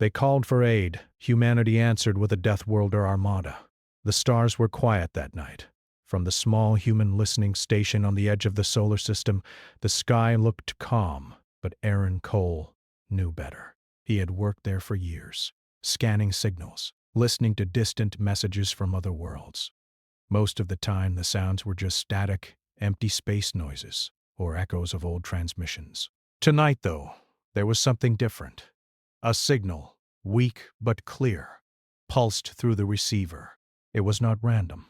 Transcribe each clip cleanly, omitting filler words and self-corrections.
They called for aid. Humanity answered with a Deathworlder Armada. The stars were quiet that night. From the small human listening station on the edge of the solar system, the sky looked calm, but Aaron Cole knew better. He had worked there for years, scanning signals, listening to distant messages from other worlds. Most of the time, the sounds were just static, empty space noises, or echoes of old transmissions. Tonight, though, there was something different. A signal, weak but clear, pulsed through the receiver. It was not random.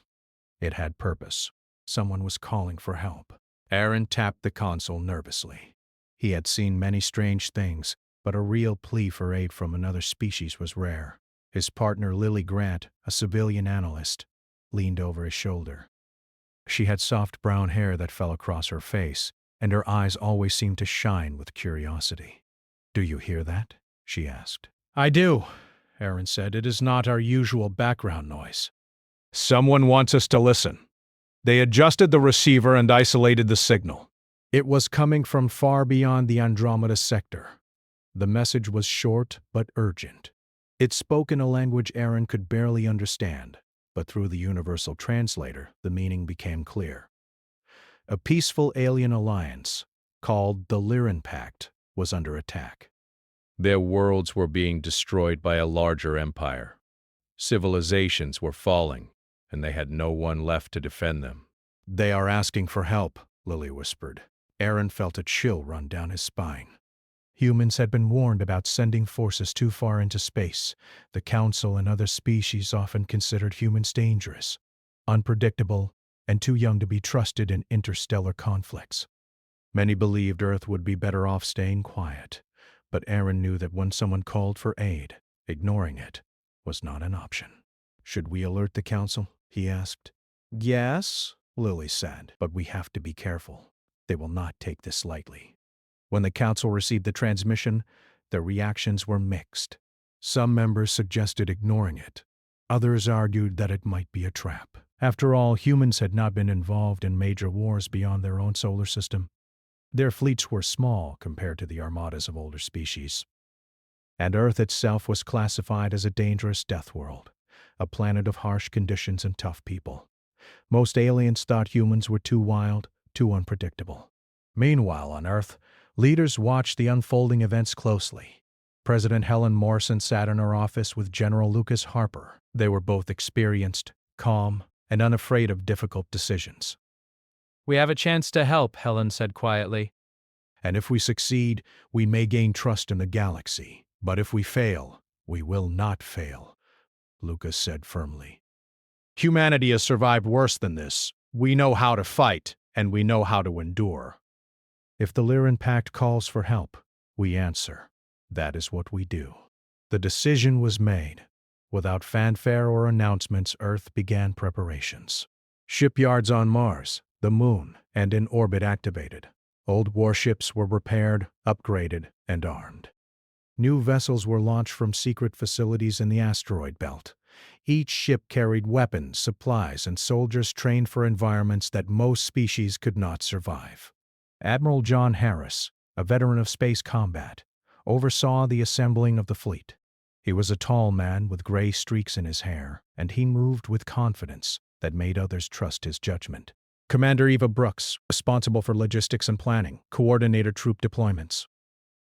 It had purpose. Someone was calling for help. Aaron tapped the console nervously. He had seen many strange things, but a real plea for aid from another species was rare. His partner, Lily Grant, a civilian analyst, leaned over his shoulder. She had soft brown hair that fell across her face, and her eyes always seemed to shine with curiosity. "Do you hear that?" she asked. "I do," Aaron said. "It is not our usual background noise." "Someone wants us to listen." They adjusted the receiver and isolated the signal. It was coming from far beyond the Andromeda sector. The message was short but urgent. It spoke in a language Aaron could barely understand, but through the universal translator, the meaning became clear. A peaceful alien alliance, called the Lyran Pact, was under attack. Their worlds were being destroyed by a larger empire. Civilizations were falling, and they had no one left to defend them. "They are asking for help," Lily whispered. Aaron felt a chill run down his spine. Humans had been warned about sending forces too far into space. The Council and other species often considered humans dangerous, unpredictable, and too young to be trusted in interstellar conflicts. Many believed Earth would be better off staying quiet, but Aaron knew that when someone called for aid, ignoring it was not an option. "Should we alert the Council?" he asked. "Yes," Lily said, "but we have to be careful. They will not take this lightly." When the Council received the transmission, their reactions were mixed. Some members suggested ignoring it. Others argued that it might be a trap. After all, humans had not been involved in major wars beyond their own solar system. Their fleets were small compared to the armadas of older species. And Earth itself was classified as a dangerous death world, a planet of harsh conditions and tough people. Most aliens thought humans were too wild, too unpredictable. Meanwhile, on Earth, leaders watched the unfolding events closely. President Helen Morrison sat in her office with General Lucas Harper. They were both experienced, calm, and unafraid of difficult decisions. "We have a chance to help," Helen said quietly. "And if we succeed, we may gain trust in the galaxy. But if we fail, we will not fail," Lucas said firmly. "Humanity has survived worse than this. We know how to fight, and we know how to endure. If the Lyran Pact calls for help, we answer. That is what we do." The decision was made. Without fanfare or announcements, Earth began preparations. Shipyards on Mars, the Moon, and in orbit activated. Old warships were repaired, upgraded, and armed. New vessels were launched from secret facilities in the asteroid belt. Each ship carried weapons, supplies, and soldiers trained for environments that most species could not survive. Admiral John Harris, a veteran of space combat, oversaw the assembling of the fleet. He was a tall man with gray streaks in his hair, and he moved with confidence that made others trust his judgment. Commander Eva Brooks, responsible for logistics and planning, coordinated troop deployments.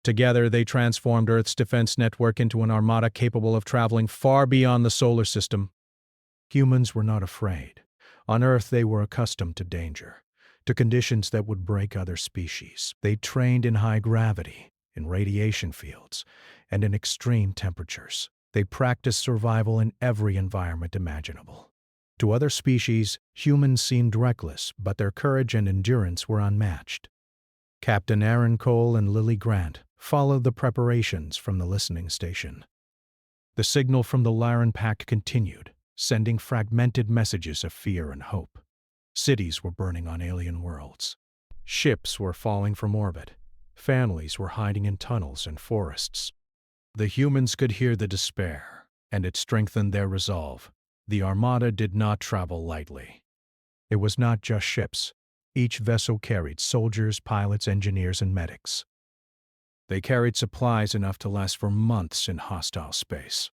Together, they transformed Earth's defense network into an armada capable of traveling far beyond the solar system. Humans were not afraid. On Earth, they were accustomed to danger, to conditions that would break other species. They trained in high gravity, in radiation fields, and in extreme temperatures. They practiced survival in every environment imaginable. To other species, humans seemed reckless, but their courage and endurance were unmatched. Captain Aaron Cole and Lily Grant followed the preparations from the listening station. The signal from the Lyran Pact continued, sending fragmented messages of fear and hope. Cities were burning on alien worlds. Ships were falling from orbit. Families were hiding in tunnels and forests. The humans could hear the despair, and it strengthened their resolve. The Armada did not travel lightly. It was not just ships. Each vessel carried soldiers, pilots, engineers, and medics. They carried supplies enough to last for months in hostile space.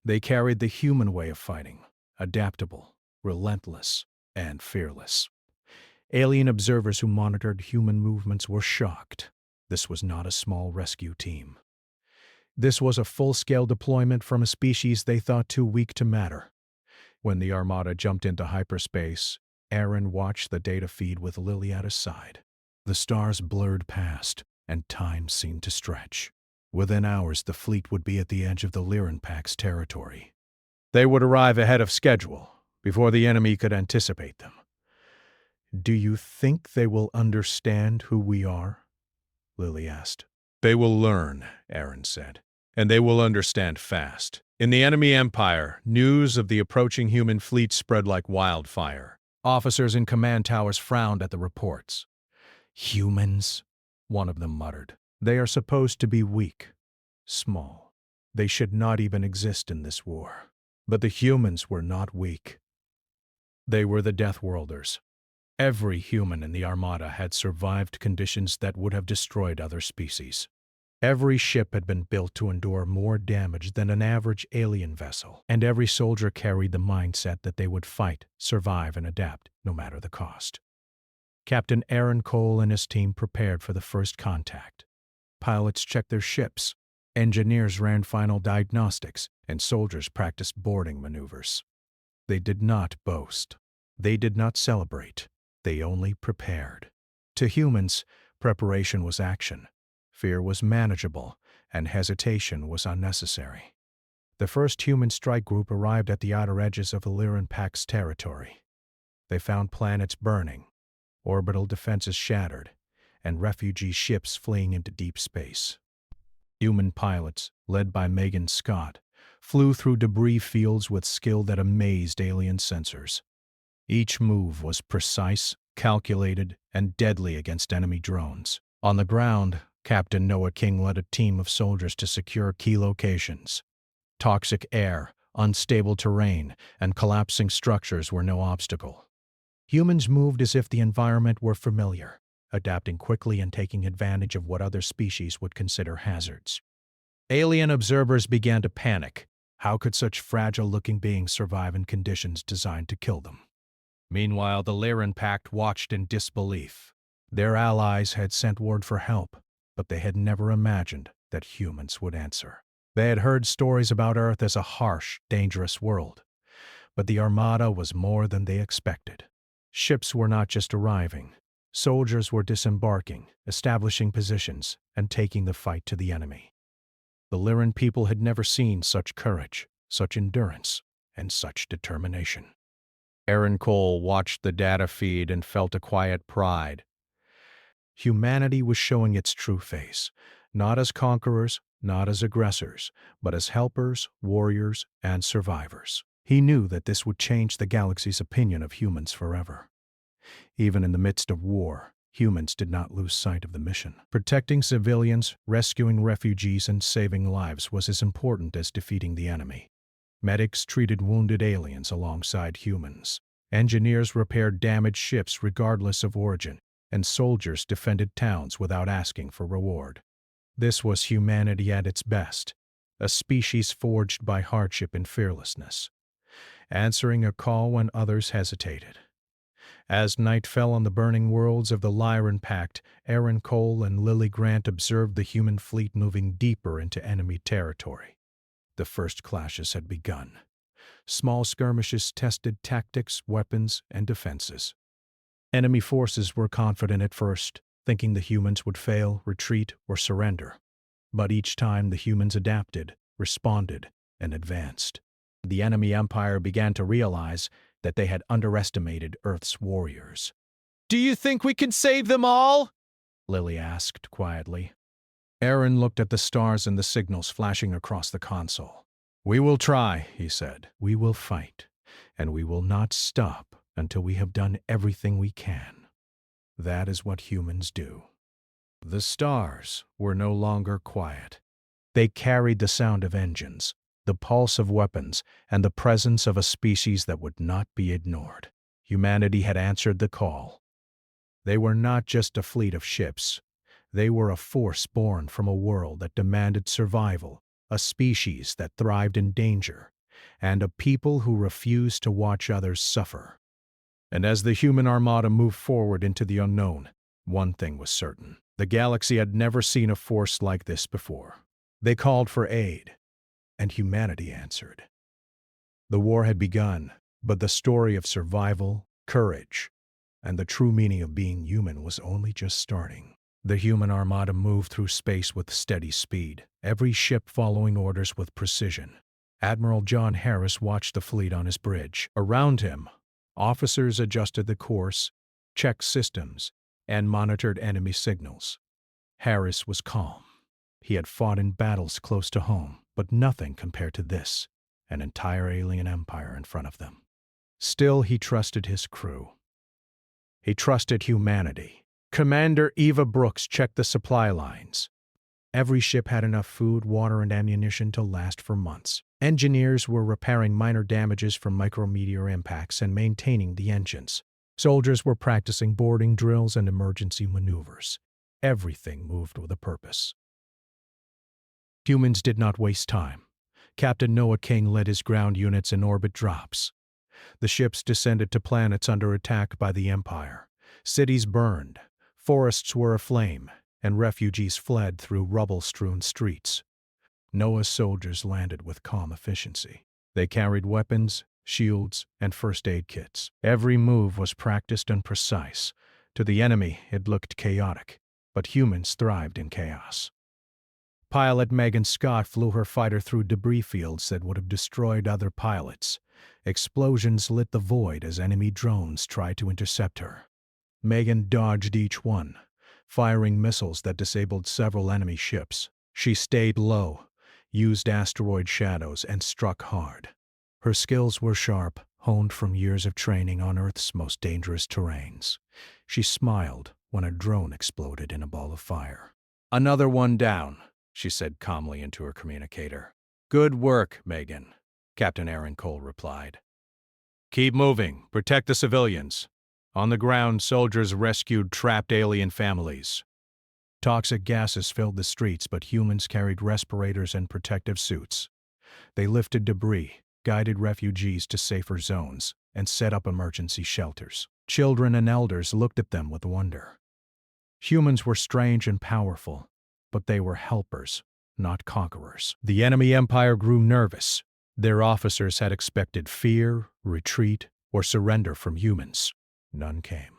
They carried the human way of fighting, adaptable, relentless, and fearless. Alien observers who monitored human movements were shocked. This was not a small rescue team. This was a full-scale deployment from a species they thought too weak to matter. When the Armada jumped into hyperspace, Aaron watched the data feed with Lily at his side. The stars blurred past, and time seemed to stretch. Within hours, the fleet would be at the edge of the Lyran Pact's territory. They would arrive ahead of schedule, before the enemy could anticipate them. "Do you think they will understand who we are?" Lily asked. "They will learn," Aaron said, "and they will understand fast." In the enemy empire, news of the approaching human fleet spread like wildfire. Officers in command towers frowned at the reports. "Humans," one of them muttered. "They are supposed to be weak, small. They should not even exist in this war." But the humans were not weak. They were the Deathworlders. Every human in the Armada had survived conditions that would have destroyed other species. Every ship had been built to endure more damage than an average alien vessel, and every soldier carried the mindset that they would fight, survive, and adapt, no matter the cost. Captain Aaron Cole and his team prepared for the first contact. Pilots checked their ships, engineers ran final diagnostics, and soldiers practiced boarding maneuvers. They did not boast. They did not celebrate. They only prepared. To humans, preparation was action. Fear was manageable, and hesitation was unnecessary. The first human strike group arrived at the outer edges of the Lyran Pact's territory. They found planets burning, orbital defenses shattered, and refugee ships fleeing into deep space. Human pilots, led by Megan Scott, flew through debris fields with skill that amazed alien sensors. Each move was precise, calculated, and deadly against enemy drones. On the ground, Captain Noah King led a team of soldiers to secure key locations. Toxic air, unstable terrain, and collapsing structures were no obstacle. Humans moved as if the environment were familiar, adapting quickly and taking advantage of what other species would consider hazards. Alien observers began to panic. How could such fragile-looking beings survive in conditions designed to kill them? Meanwhile, the Lyran Pact watched in disbelief. Their allies had sent word for help, but they had never imagined that humans would answer. They had heard stories about Earth as a harsh, dangerous world, but the Armada was more than they expected. Ships were not just arriving. Soldiers were disembarking, establishing positions, and taking the fight to the enemy. The Lyran people had never seen such courage, such endurance, and such determination. Aaron Cole watched the data feed and felt a quiet pride. Humanity was showing its true face, not as conquerors, not as aggressors, but as helpers, warriors, and survivors. He knew that this would change the galaxy's opinion of humans forever. Even in the midst of war, humans did not lose sight of the mission. Protecting civilians, rescuing refugees, and saving lives was as important as defeating the enemy. Medics treated wounded aliens alongside humans. Engineers repaired damaged ships regardless of origin, and soldiers defended towns without asking for reward. This was humanity at its best, a species forged by hardship and fearlessness, answering a call when others hesitated. As night fell on the burning worlds of the Lyran Pact, Aaron Cole and Lily Grant observed the human fleet moving deeper into enemy territory. The first clashes had begun. Small skirmishes tested tactics, weapons, and defenses. Enemy forces were confident at first, thinking the humans would fail, retreat, or surrender. But each time the humans adapted, responded, and advanced. The enemy empire began to realize that they had underestimated Earth's warriors. "Do you think we can save them all?" Lily asked quietly. Aaron looked at the stars and the signals flashing across the console. "We will try," he said. "We will fight, and we will not stop until we have done everything we can. That is what humans do." The stars were no longer quiet. They carried the sound of engines, the pulse of weapons, and the presence of a species that would not be ignored. Humanity had answered the call. They were not just a fleet of ships. They were a force born from a world that demanded survival, a species that thrived in danger, and a people who refused to watch others suffer. And as the human armada moved forward into the unknown, one thing was certain. The galaxy had never seen a force like this before. They called for aid, and humanity answered. The war had begun, but the story of survival, courage, and the true meaning of being human was only just starting. The human armada moved through space with steady speed, every ship following orders with precision. Admiral John Harris watched the fleet on his bridge. Around him, officers adjusted the course, checked systems, and monitored enemy signals. Harris was calm. He had fought in battles close to home, but nothing compared to this, an entire alien empire in front of them. Still, he trusted his crew. He trusted humanity. Commander Eva Brooks checked the supply lines. Every ship had enough food, water, and ammunition to last for months. Engineers were repairing minor damages from micrometeor impacts and maintaining the engines. Soldiers were practicing boarding drills and emergency maneuvers. Everything moved with a purpose. Humans did not waste time. Captain Noah King led his ground units in orbit drops. The ships descended to planets under attack by the Empire. Cities burned, forests were aflame, and refugees fled through rubble-strewn streets. Noah's soldiers landed with calm efficiency. They carried weapons, shields, and first aid kits. Every move was practiced and precise. To the enemy, it looked chaotic, but humans thrived in chaos. Pilot Megan Scott flew her fighter through debris fields that would have destroyed other pilots. Explosions lit the void as enemy drones tried to intercept her. Megan dodged each one, firing missiles that disabled several enemy ships. She stayed low, used asteroid shadows, and struck hard. Her skills were sharp, honed from years of training on Earth's most dangerous terrains. She smiled when a drone exploded in a ball of fire. "Another one down," she said calmly into her communicator. "Good work, Megan," Captain Aaron Cole replied. "Keep moving. Protect the civilians." On the ground, soldiers rescued trapped alien families. Toxic gases filled the streets, but humans carried respirators and protective suits. They lifted debris, guided refugees to safer zones, and set up emergency shelters. Children and elders looked at them with wonder. Humans were strange and powerful, but they were helpers, not conquerors. The enemy empire grew nervous. Their officers had expected fear, retreat, or surrender from humans. None came.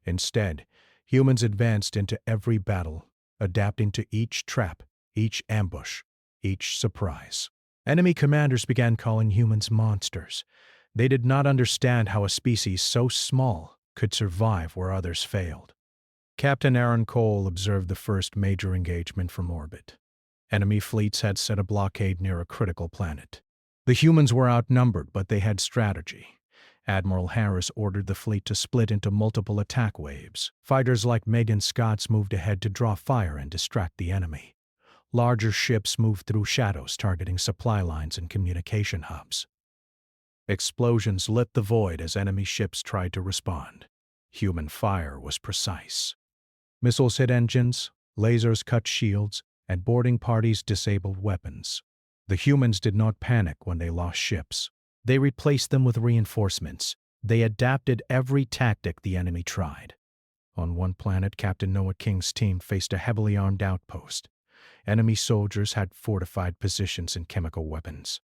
Instead, humans advanced into every battle, adapting to each trap, each ambush, each surprise. Enemy commanders began calling humans monsters. They did not understand how a species so small could survive where others failed. Captain Aaron Cole observed the first major engagement from orbit. Enemy fleets had set a blockade near a critical planet. The humans were outnumbered, but they had strategy. Admiral Harris ordered the fleet to split into multiple attack waves. Fighters like Megan Scott's moved ahead to draw fire and distract the enemy. Larger ships moved through shadows, targeting supply lines and communication hubs. Explosions lit the void as enemy ships tried to respond. Human fire was precise. Missiles hit engines, lasers cut shields, and boarding parties disabled weapons. The humans did not panic when they lost ships. They replaced them with reinforcements. They adapted every tactic the enemy tried. On one planet, Captain Noah King's team faced a heavily armed outpost. Enemy soldiers had fortified positions and chemical weapons.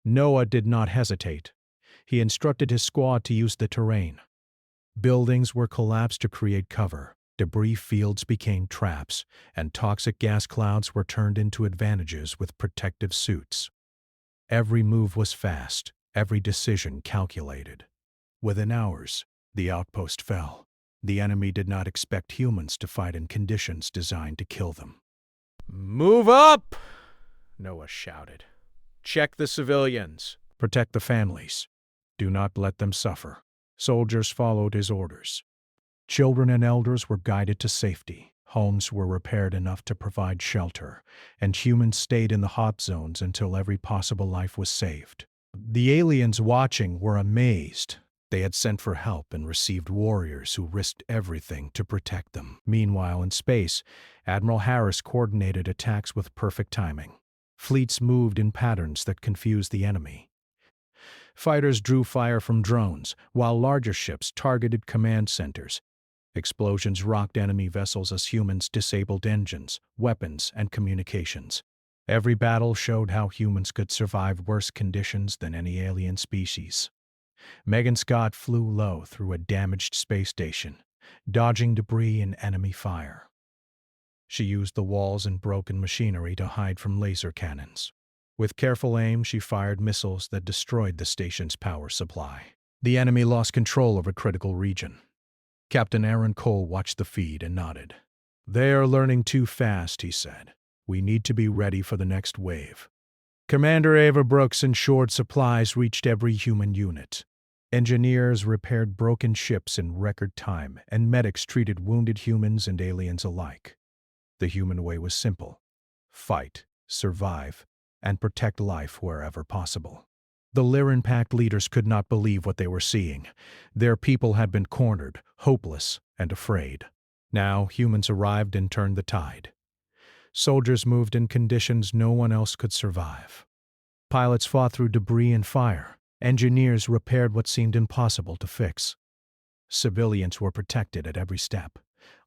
Noah did not hesitate. He instructed his squad to use the terrain. Buildings were collapsed to create cover. Debris fields became traps, and toxic gas clouds were turned into advantages with protective suits. Every move was fast, every decision calculated. Within hours, the outpost fell. The enemy did not expect humans to fight in conditions designed to kill them. "Move up!" Noah shouted. "Check the civilians. Protect the families. Do not let them suffer." Soldiers followed his orders. Children and elders were guided to safety. Homes were repaired enough to provide shelter, and humans stayed in the hot zones until every possible life was saved. The aliens watching were amazed. They had sent for help and received warriors who risked everything to protect them. Meanwhile, in space, Admiral Harris coordinated attacks with perfect timing. Fleets moved in patterns that confused the enemy. Fighters drew fire from drones, while larger ships targeted command centers. Explosions rocked enemy vessels as humans disabled engines, weapons, and communications. Every battle showed how humans could survive worse conditions than any alien species. Megan Scott flew low through a damaged space station, dodging debris and enemy fire. She used the walls and broken machinery to hide from laser cannons. With careful aim, she fired missiles that destroyed the station's power supply. The enemy lost control of a critical region. Captain Aaron Cole watched the feed and nodded. "They are learning too fast," he said. "We need to be ready for the next wave." Commander Ava Brooks and Short supplies reached every human unit. Engineers repaired broken ships in record time, and medics treated wounded humans and aliens alike. The human way was simple: fight, survive, and protect life wherever possible. The Lyran Pact leaders could not believe what they were seeing. Their people had been cornered, hopeless, and afraid. Now humans arrived and turned the tide. Soldiers moved in conditions no one else could survive. Pilots fought through debris and fire. Engineers repaired what seemed impossible to fix. Civilians were protected at every step.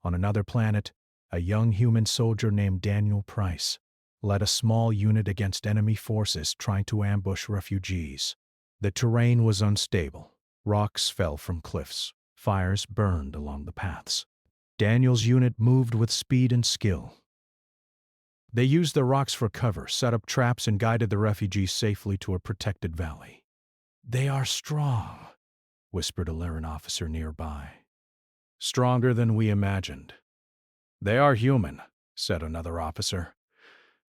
On another planet, a young human soldier named Daniel Price led a small unit against enemy forces trying to ambush refugees. The terrain was unstable. Rocks fell from cliffs. Fires burned along the paths. Daniel's unit moved with speed and skill. They used the rocks for cover, set up traps, and guided the refugees safely to a protected valley. "They are strong," whispered a Lyran officer nearby. "Stronger than we imagined." "They are human," said another officer.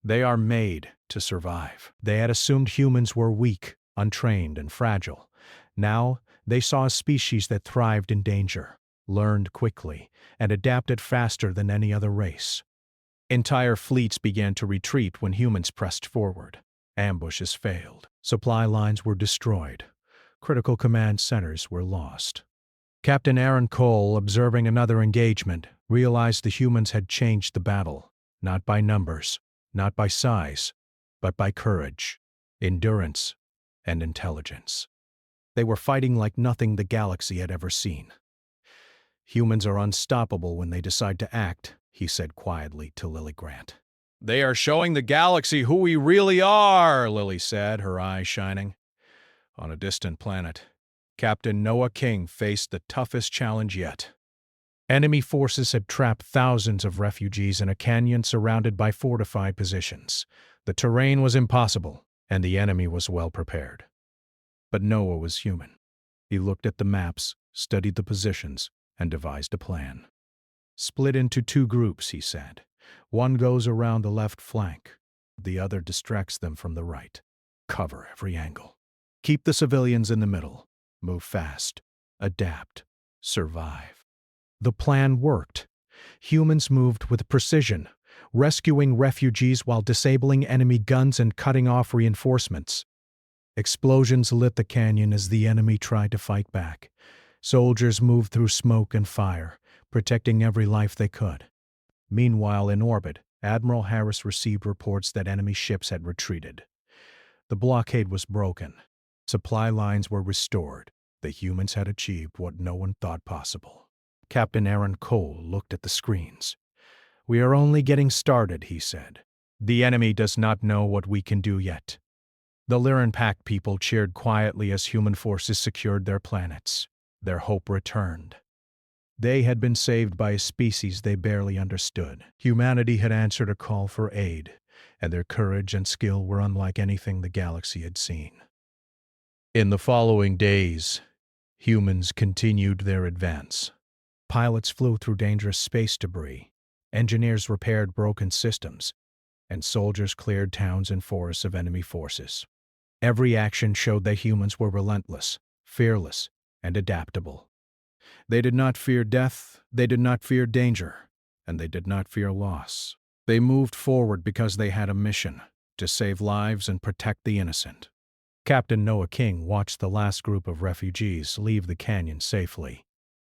"They are made to survive." They had assumed humans were weak, untrained, and fragile. Now they saw a species that thrived in danger, learned quickly, and adapted faster than any other race. Entire fleets began to retreat when humans pressed forward. Ambushes failed. Supply lines were destroyed. Critical command centers were lost. Captain Aaron Cole, observing another engagement, realized the humans had changed the battle, not by numbers, not by size, but by courage, endurance, and intelligence. They were fighting like nothing the galaxy had ever seen. "Humans are unstoppable when they decide to act," he said quietly to Lily Grant. "They are showing the galaxy who we really are," Lily said, her eyes shining. On a distant planet, Captain Noah King faced the toughest challenge yet. Enemy forces had trapped thousands of refugees in a canyon surrounded by fortified positions. The terrain was impossible, and the enemy was well prepared. But Noah was human. He looked at the maps, studied the positions, and devised a plan. "Split into two groups," he said. "One goes around the left flank. The other distracts them from the right. Cover every angle. Keep the civilians in the middle. Move fast. Adapt. Survive." The plan worked. Humans moved with precision, rescuing refugees while disabling enemy guns and cutting off reinforcements. Explosions lit the canyon as the enemy tried to fight back. Soldiers moved through smoke and fire, protecting every life they could. Meanwhile, in orbit, Admiral Harris received reports that enemy ships had retreated. The blockade was broken. Supply lines were restored. The humans had achieved what no one thought possible. Captain Aaron Cole looked at the screens. "We are only getting started," he said. "The enemy does not know what we can do yet." The Lyran Pact people cheered quietly as human forces secured their planets. Their hope returned. They had been saved by a species they barely understood. Humanity had answered a call for aid, and their courage and skill were unlike anything the galaxy had seen. In the following days, humans continued their advance. Pilots flew through dangerous space debris, engineers repaired broken systems, and soldiers cleared towns and forests of enemy forces. Every action showed that humans were relentless, fearless, and adaptable. They did not fear death, they did not fear danger, and they did not fear loss. They moved forward because they had a mission: to save lives and protect the innocent. Captain Noah King watched the last group of refugees leave the canyon safely.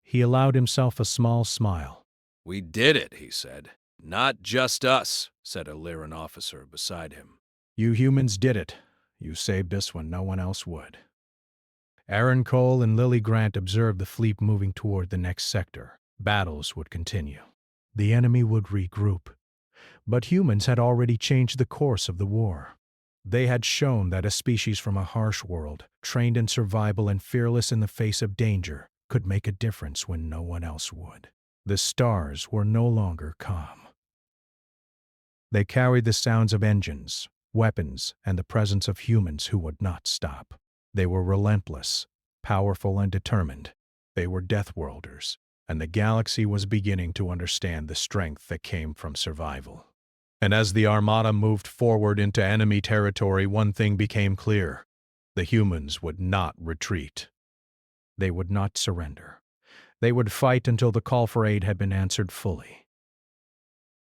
He allowed himself a small smile. "We did it," he said. "Not just us," said a Lyran officer beside him. "You humans did it. You saved us when no one else would." Aaron Cole and Lily Grant observed the fleet moving toward the next sector. Battles would continue. The enemy would regroup. But humans had already changed the course of the war. They had shown that a species from a harsh world, trained in survival and fearless in the face of danger, could make a difference when no one else would. The stars were no longer calm. They carried the sounds of engines, weapons, and the presence of humans who would not stop. They were relentless, powerful, and determined. They were Deathworlders, and the galaxy was beginning to understand the strength that came from survival. And as the Armada moved forward into enemy territory, one thing became clear. The humans would not retreat. They would not surrender. They would fight until the call for aid had been answered fully.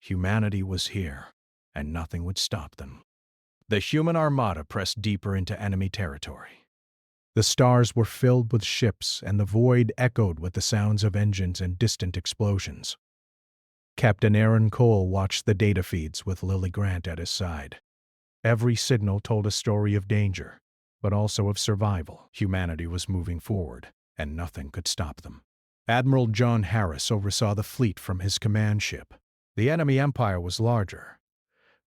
Humanity was here, and nothing would stop them. The human armada pressed deeper into enemy territory. The stars were filled with ships, and the void echoed with the sounds of engines and distant explosions. Captain Aaron Cole watched the data feeds with Lily Grant at his side. Every signal told a story of danger, but also of survival. Humanity was moving forward, and nothing could stop them. Admiral John Harris oversaw the fleet from his command ship. The enemy empire was larger,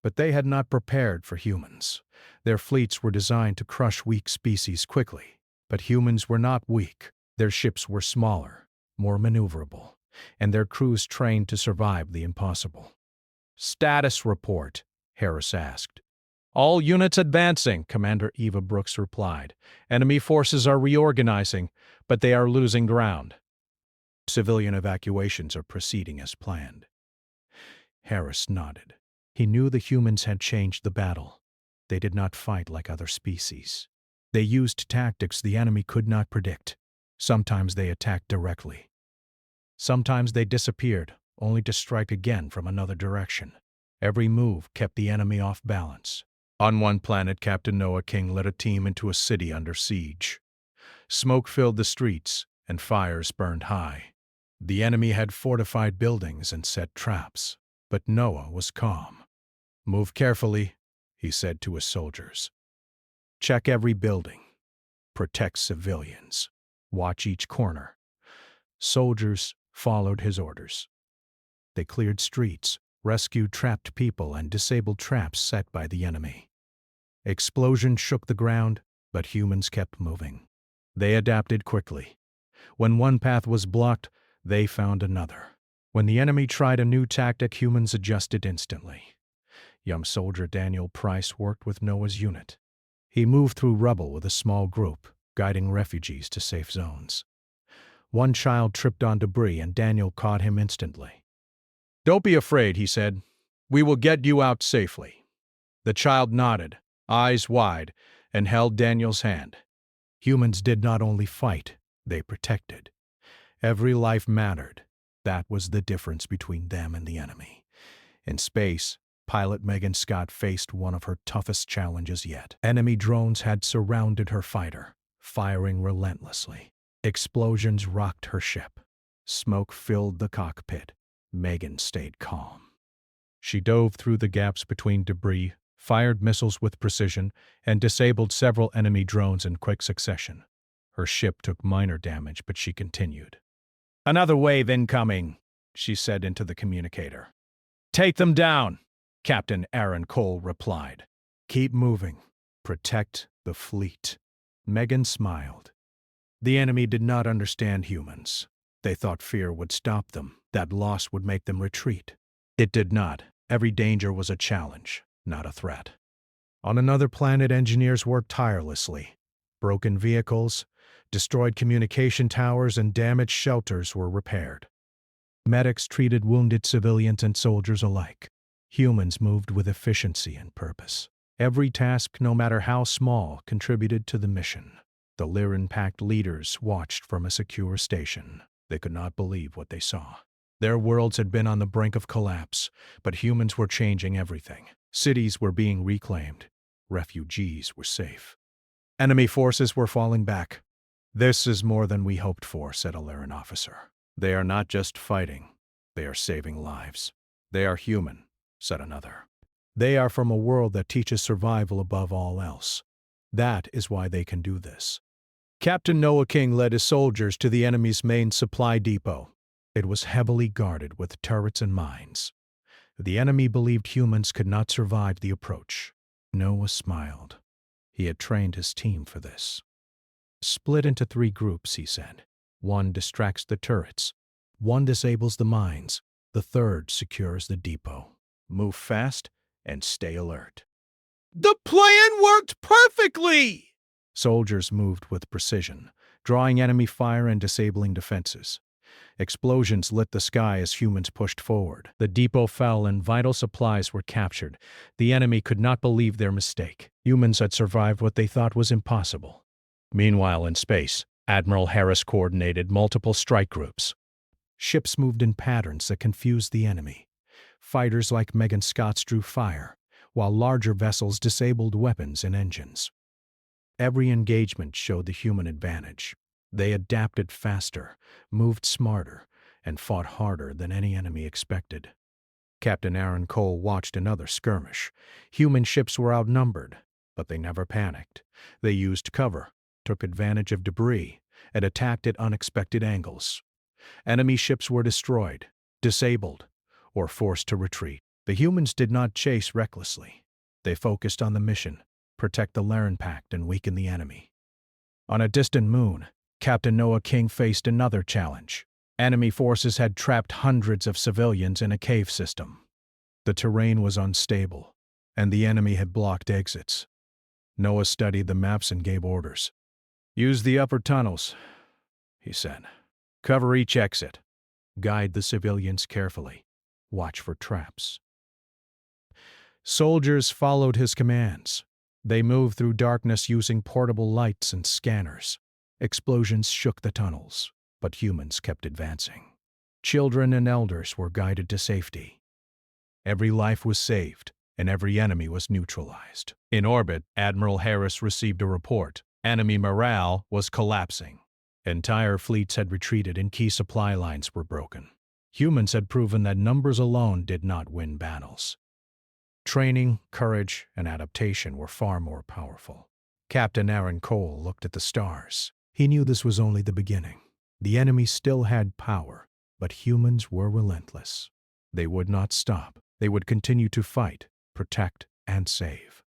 but they had not prepared for humans. Their fleets were designed to crush weak species quickly, but humans were not weak. Their ships were smaller, more maneuverable, and their crews trained to survive the impossible. "Status report," Harris asked. "All units advancing," Commander Eva Brooks replied. "Enemy forces are reorganizing, but they are losing ground. Civilian evacuations are proceeding as planned." Harris nodded. He knew the humans had changed the battle. They did not fight like other species. They used tactics the enemy could not predict. Sometimes they attacked directly. Sometimes they disappeared, only to strike again from another direction. Every move kept the enemy off balance. On one planet, Captain Noah King led a team into a city under siege. Smoke filled the streets, and fires burned high. The enemy had fortified buildings and set traps, but Noah was calm. "Move carefully," he said to his soldiers. "Check every building. Protect civilians. Watch each corner." Soldiers followed his orders. They cleared streets, rescued trapped people, and disabled traps set by the enemy. Explosions shook the ground, but humans kept moving. They adapted quickly. When one path was blocked, they found another. When the enemy tried a new tactic, humans adjusted instantly. Young soldier Daniel Price worked with Noah's unit. He moved through rubble with a small group, guiding refugees to safe zones. One child tripped on debris, and Daniel caught him instantly. "Don't be afraid," he said. "We will get you out safely." The child nodded, eyes wide, and held Daniel's hand. Humans did not only fight, they protected. Every life mattered. That was the difference between them and the enemy. In space, pilot Megan Scott faced one of her toughest challenges yet. Enemy drones had surrounded her fighter, firing relentlessly. Explosions rocked her ship. Smoke filled the cockpit. Megan stayed calm. She dove through the gaps between debris, fired missiles with precision, and disabled several enemy drones in quick succession. Her ship took minor damage, but she continued. "Another wave incoming," she said into the communicator. "Take them down," Captain Aaron Cole replied. "Keep moving. Protect the fleet." Megan smiled. The enemy did not understand humans. They thought fear would stop them, that loss would make them retreat. It did not. Every danger was a challenge, not a threat. On another planet, engineers worked tirelessly. Broken vehicles, destroyed communication towers, and damaged shelters were repaired. Medics treated wounded civilians and soldiers alike. Humans moved with efficiency and purpose. Every task, no matter how small, contributed to the mission. The Lyran-packed leaders watched from a secure station. They could not believe what they saw. Their worlds had been on the brink of collapse, but humans were changing everything. Cities were being reclaimed. Refugees were safe. Enemy forces were falling back. "This is more than we hoped for," said a Lyran officer. "They are not just fighting, they are saving lives." "They are human," said another. "They are from a world that teaches survival above all else. That is why they can do this." Captain Noah King led his soldiers to the enemy's main supply depot. It was heavily guarded with turrets and mines. The enemy believed humans could not survive the approach. Noah smiled. He had trained his team for this. "Split into 3 groups," he said. "One distracts the turrets. One disables the mines. The third secures the depot. Move fast and stay alert." The plan worked perfectly! Soldiers moved with precision, drawing enemy fire and disabling defenses. Explosions lit the sky as humans pushed forward. The depot fell and vital supplies were captured. The enemy could not believe their mistake. Humans had survived what they thought was impossible. Meanwhile, in space, Admiral Harris coordinated multiple strike groups. Ships moved in patterns that confused the enemy. Fighters like Megan Scott's drew fire, while larger vessels disabled weapons and engines. Every engagement showed the human advantage. They adapted faster, moved smarter, and fought harder than any enemy expected. Captain Aaron Cole watched another skirmish. Human ships were outnumbered, but they never panicked. They used cover, took advantage of debris, and attacked at unexpected angles. Enemy ships were destroyed, disabled, or forced to retreat. The humans did not chase recklessly. They focused on the mission: protect the Lyran Pact and weaken the enemy. On a distant moon, Captain Noah King faced another challenge. Enemy forces had trapped hundreds of civilians in a cave system. The terrain was unstable, and the enemy had blocked exits. Noah studied the maps and gave orders. "Use the upper tunnels," he said. "Cover each exit. Guide the civilians carefully. Watch for traps." Soldiers followed his commands. They moved through darkness using portable lights and scanners. Explosions shook the tunnels, but humans kept advancing. Children and elders were guided to safety. Every life was saved, and every enemy was neutralized. In orbit, Admiral Harris received a report. Enemy morale was collapsing. Entire fleets had retreated and key supply lines were broken. Humans had proven that numbers alone did not win battles. Training, courage, and adaptation were far more powerful. Captain Aaron Cole looked at the stars. He knew this was only the beginning. The enemy still had power, but humans were relentless. They would not stop. They would continue to fight, protect, and save.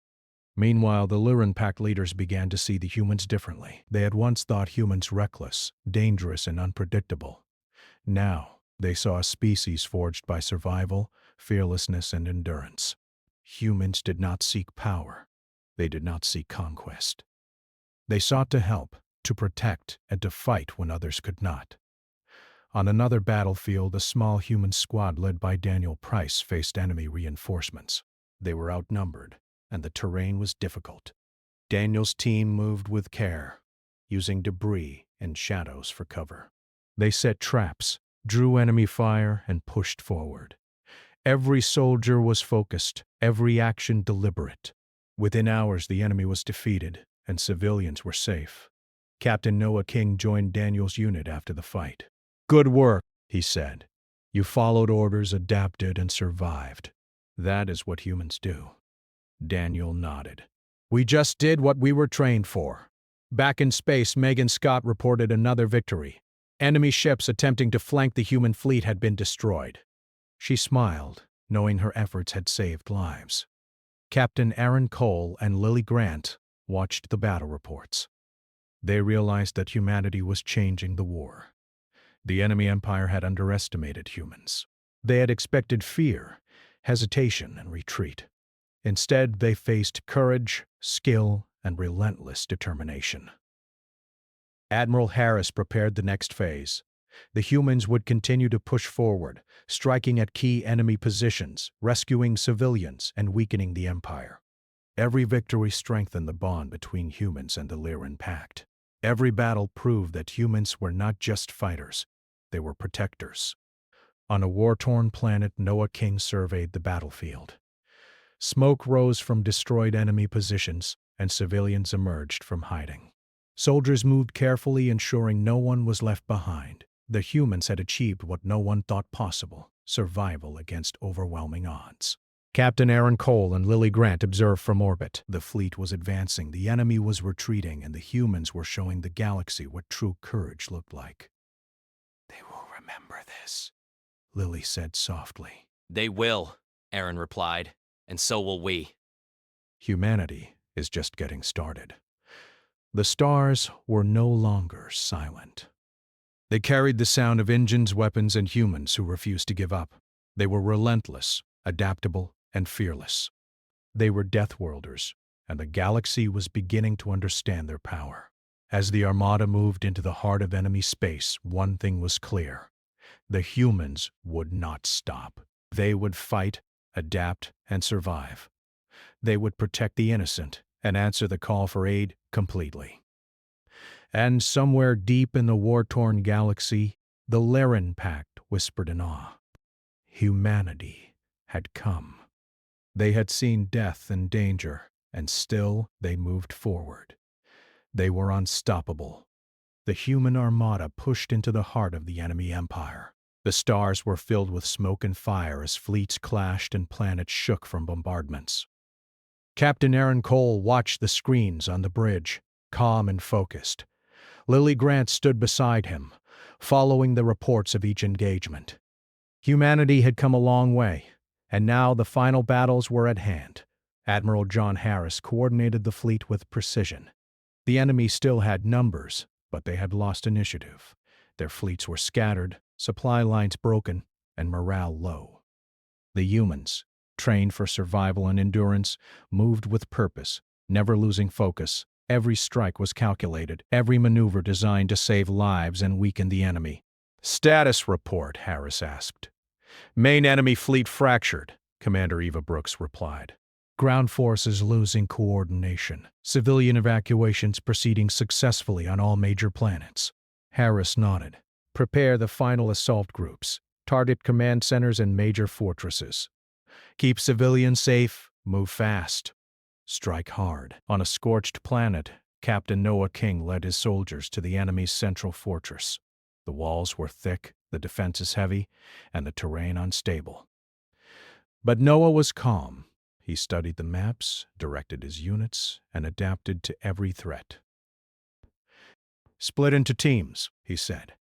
Meanwhile, the Lyran Pact leaders began to see the humans differently. They had once thought humans reckless, dangerous, and unpredictable. Now, they saw a species forged by survival, fearlessness, and endurance. Humans did not seek power. They did not seek conquest. They sought to help, to protect, and to fight when others could not. On another battlefield, a small human squad led by Daniel Price faced enemy reinforcements. They were outnumbered, and the terrain was difficult. Daniel's team moved with care, using debris and shadows for cover. They set traps, drew enemy fire, and pushed forward. Every soldier was focused, every action deliberate. Within hours, the enemy was defeated, and civilians were safe. Captain Noah King joined Daniel's unit after the fight. "Good work," he said. "You followed orders, adapted, and survived. That is what humans do." Daniel nodded. "We just did what we were trained for." Back in space, Megan Scott reported another victory. Enemy ships attempting to flank the human fleet had been destroyed. She smiled, knowing her efforts had saved lives. Captain Aaron Cole and Lily Grant watched the battle reports. They realized that humanity was changing the war. The enemy empire had underestimated humans. They had expected fear, hesitation, and retreat. Instead, they faced courage, skill, and relentless determination. Admiral Harris prepared the next phase. The humans would continue to push forward, striking at key enemy positions, rescuing civilians, and weakening the empire. Every victory strengthened the bond between humans and the Lyran Pact. Every battle proved that humans were not just fighters, they were protectors. On a war-torn planet, Noah King surveyed the battlefield. Smoke rose from destroyed enemy positions, and civilians emerged from hiding. Soldiers moved carefully, ensuring no one was left behind. The humans had achieved what no one thought possible: survival against overwhelming odds. Captain Aaron Cole and Lily Grant observed from orbit. The fleet was advancing, the enemy was retreating, and the humans were showing the galaxy what true courage looked like. "They will remember this," Lily said softly. "They will," Aaron replied, "and so will we." Humanity is just getting started. The stars were no longer silent. They carried the sound of engines, weapons, and humans who refused to give up. They were relentless, adaptable, and fearless. They were Deathworlders, and the galaxy was beginning to understand their power. As the Armada moved into the heart of enemy space, one thing was clear: the humans would not stop. They would fight, adapt, and survive. They would protect the innocent and answer the call for aid completely. And somewhere deep in the war-torn galaxy, the Laren Pact whispered in awe. Humanity had come. They had seen death and danger, and still they moved forward. They were unstoppable. The human armada pushed into the heart of the enemy empire. The stars were filled with smoke and fire as fleets clashed and planets shook from bombardments. Captain Aaron Cole watched the screens on the bridge, calm and focused. Lily Grant stood beside him, following the reports of each engagement. Humanity had come a long way, and now the final battles were at hand. Admiral John Harris coordinated the fleet with precision. The enemy still had numbers, but they had lost initiative. Their fleets were scattered, supply lines broken, and morale low. The humans, trained for survival and endurance, moved with purpose, never losing focus. Every strike was calculated, every maneuver designed to save lives and weaken the enemy. "Status report," Harris asked. "Main enemy fleet fractured," Commander Eva Brooks replied. "Ground forces losing coordination. Civilian evacuations proceeding successfully on all major planets." Harris nodded. "Prepare the final assault groups. Target command centers and major fortresses. Keep civilians safe, move fast. Strike hard." On a scorched planet, Captain Noah King led his soldiers to the enemy's central fortress. The walls were thick, the defenses heavy, and the terrain unstable. But Noah was calm. He studied the maps, directed his units, and adapted to every threat. "Split into teams," he said.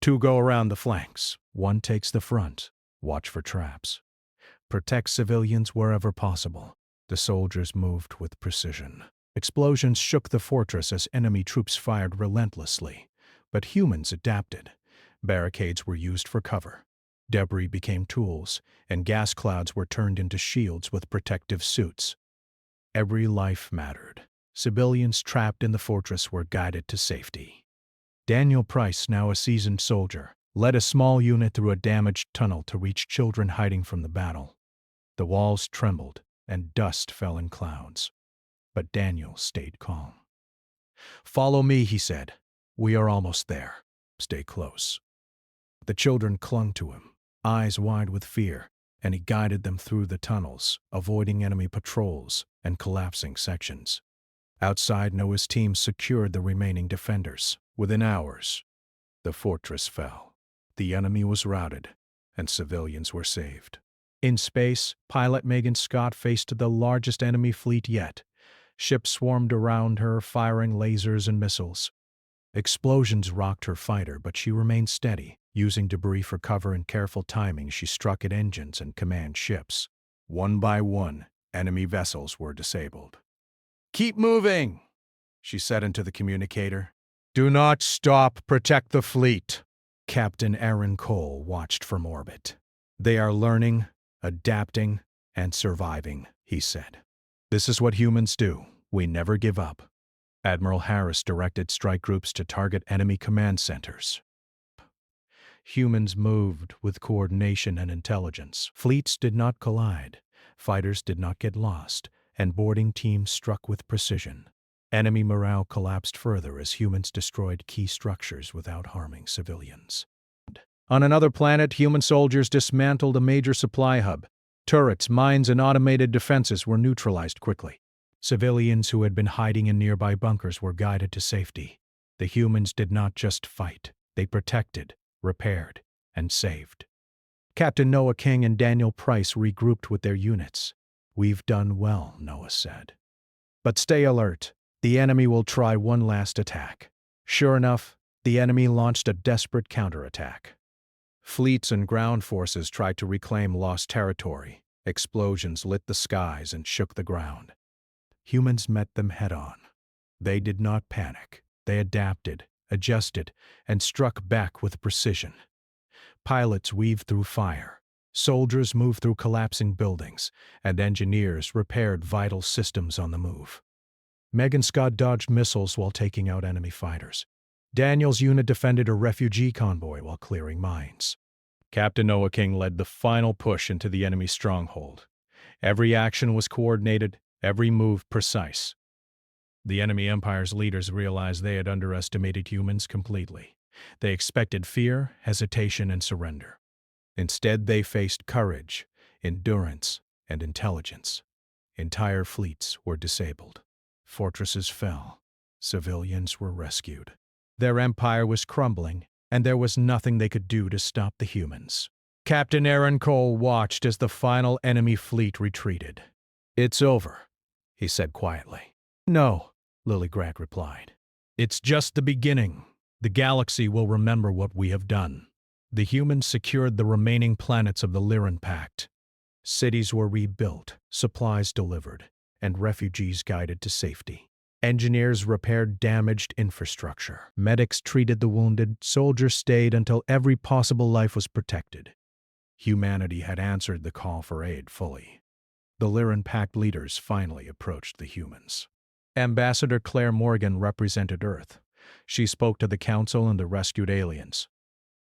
"Two go around the flanks. One takes the front. Watch for traps. Protect civilians wherever possible." The soldiers moved with precision. Explosions shook the fortress as enemy troops fired relentlessly, but humans adapted. Barricades were used for cover. Debris became tools, and gas clouds were turned into shields with protective suits. Every life mattered. Civilians trapped in the fortress were guided to safety. Daniel Price, now a seasoned soldier, led a small unit through a damaged tunnel to reach children hiding from the battle. The walls trembled, and dust fell in clouds. But Daniel stayed calm. "Follow me," he said. "We are almost there. Stay close." The children clung to him, eyes wide with fear, and he guided them through the tunnels, avoiding enemy patrols and collapsing sections. Outside, Noah's team secured the remaining defenders. Within hours, the fortress fell. The enemy was routed, and civilians were saved. In space, pilot Megan Scott faced the largest enemy fleet yet. Ships swarmed around her, firing lasers and missiles. Explosions rocked her fighter, but she remained steady. Using debris for cover and careful timing, she struck at engines and command ships. One by one, enemy vessels were disabled. "Keep moving," she said into the communicator. "Do not stop. Protect the fleet." Captain Aaron Cole watched from orbit. "They are learning, adapting, and surviving," he said. "This is what humans do. We never give up." Admiral Harris directed strike groups to target enemy command centers. Humans moved with coordination and intelligence. Fleets did not collide, fighters did not get lost, and boarding teams struck with precision. Enemy morale collapsed further as humans destroyed key structures without harming civilians. On another planet, human soldiers dismantled a major supply hub. Turrets, mines, and automated defenses were neutralized quickly. Civilians who had been hiding in nearby bunkers were guided to safety. The humans did not just fight, they protected, repaired, and saved. Captain Noah King and Daniel Price regrouped with their units. "We've done well," Noah said. "But stay alert. The enemy will try one last attack." Sure enough, the enemy launched a desperate counterattack. Fleets and ground forces tried to reclaim lost territory. Explosions lit the skies and shook the ground. Humans met them head-on. They did not panic. They adapted, adjusted, and struck back with precision. Pilots weaved through fire. Soldiers moved through collapsing buildings, and engineers repaired vital systems on the move. Megan Scott dodged missiles while taking out enemy fighters. Daniel's unit defended a refugee convoy while clearing mines. Captain Noah King led the final push into the enemy stronghold. Every action was coordinated, every move precise. The enemy empire's leaders realized they had underestimated humans completely. They expected fear, hesitation, and surrender. Instead, they faced courage, endurance, and intelligence. Entire fleets were disabled. Fortresses fell. Civilians were rescued. Their empire was crumbling, and there was nothing they could do to stop the humans. Captain Aaron Cole watched as the final enemy fleet retreated. "It's over," he said quietly. "No," Lily Grant replied. "It's just the beginning. The galaxy will remember what we have done." The humans secured the remaining planets of the Lyran Pact. Cities were rebuilt, supplies delivered, and refugees guided to safety. Engineers repaired damaged infrastructure. Medics treated the wounded. Soldiers stayed until every possible life was protected. Humanity had answered the call for aid fully. The Lyran Pact leaders finally approached the humans. Ambassador Claire Morgan represented Earth. She spoke to the Council and the rescued aliens.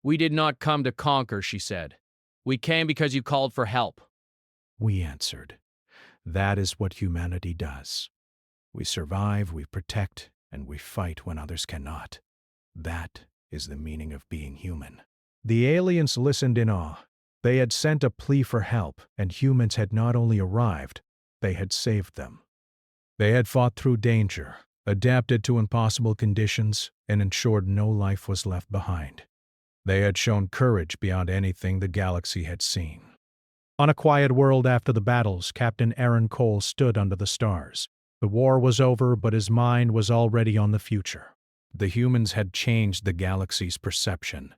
"We did not come to conquer," she said. "We came because you called for help." We answered. That is what humanity does. We survive, we protect, and we fight when others cannot. That is the meaning of being human. The aliens listened in awe. They had sent a plea for help, and humans had not only arrived, they had saved them. They had fought through danger, adapted to impossible conditions, and ensured no life was left behind. They had shown courage beyond anything the galaxy had seen. On a quiet world after the battles, Captain Aaron Cole stood under the stars. The war was over, but his mind was already on the future. The humans had changed the galaxy's perception.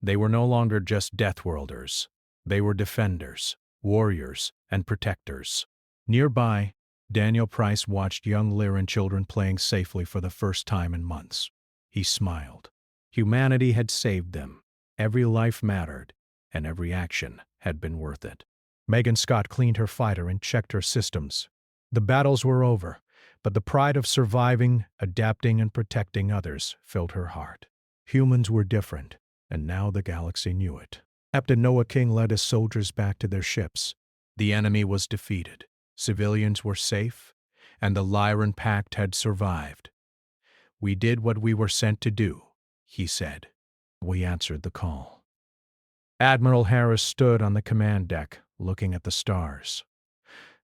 They were no longer just Deathworlders. They were defenders, warriors, and protectors. Nearby, Daniel Price watched young Lyran children playing safely for the first time in months. He smiled. Humanity had saved them. Every life mattered, and every action had been worth it. Megan Scott cleaned her fighter and checked her systems. The battles were over, but the pride of surviving, adapting, and protecting others filled her heart. Humans were different, and now the galaxy knew it. Captain Noah King led his soldiers back to their ships. The enemy was defeated. Civilians were safe, and the Lyran Pact had survived. "We did what we were sent to do," he said. We answered the call. Admiral Harris stood on the command deck, looking at the stars.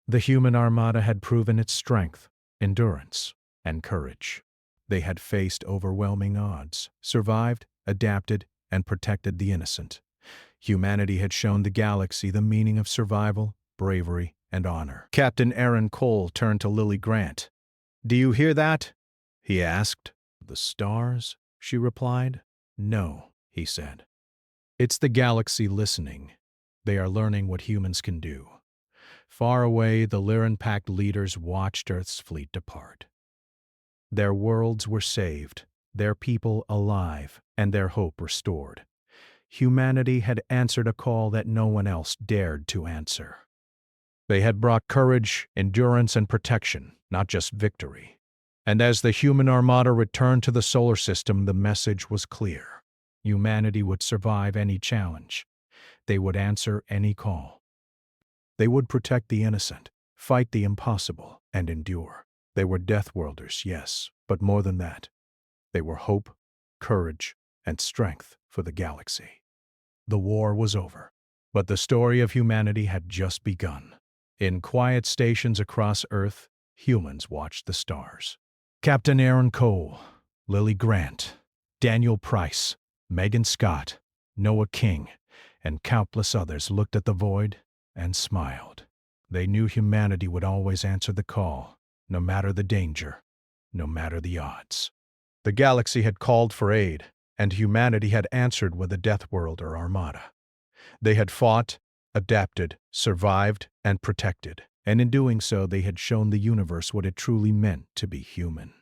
The human armada had proven its strength, endurance, and courage. They had faced overwhelming odds, survived, adapted, and protected the innocent. Humanity had shown the galaxy the meaning of survival, bravery, and honor. Captain Aaron Cole turned to Lily Grant. "Do you hear that?" he asked. "The stars?" she replied. "No," he said. "It's the galaxy listening. They are learning what humans can do." Far away, the Lyran Pact leaders watched Earth's fleet depart. Their worlds were saved, their people alive, and their hope restored. Humanity had answered a call that no one else dared to answer. They had brought courage, endurance, and protection, not just victory. And as the human armada returned to the solar system, the message was clear. Humanity would survive any challenge. They would answer any call. They would protect the innocent, fight the impossible, and endure. They were Deathworlders, yes, but more than that. They were hope, courage, and strength for the galaxy. The war was over, but the story of humanity had just begun. In quiet stations across Earth, humans watched the stars. Captain Aaron Cole, Lily Grant, Daniel Price, Megan Scott, Noah King, and countless others looked at the void and smiled. They knew humanity would always answer the call, no matter the danger, no matter the odds. The galaxy had called for aid, and humanity had answered with a Deathworlder Armada. They had fought, adapted, survived, and protected, and in doing so they had shown the universe what it truly meant to be human.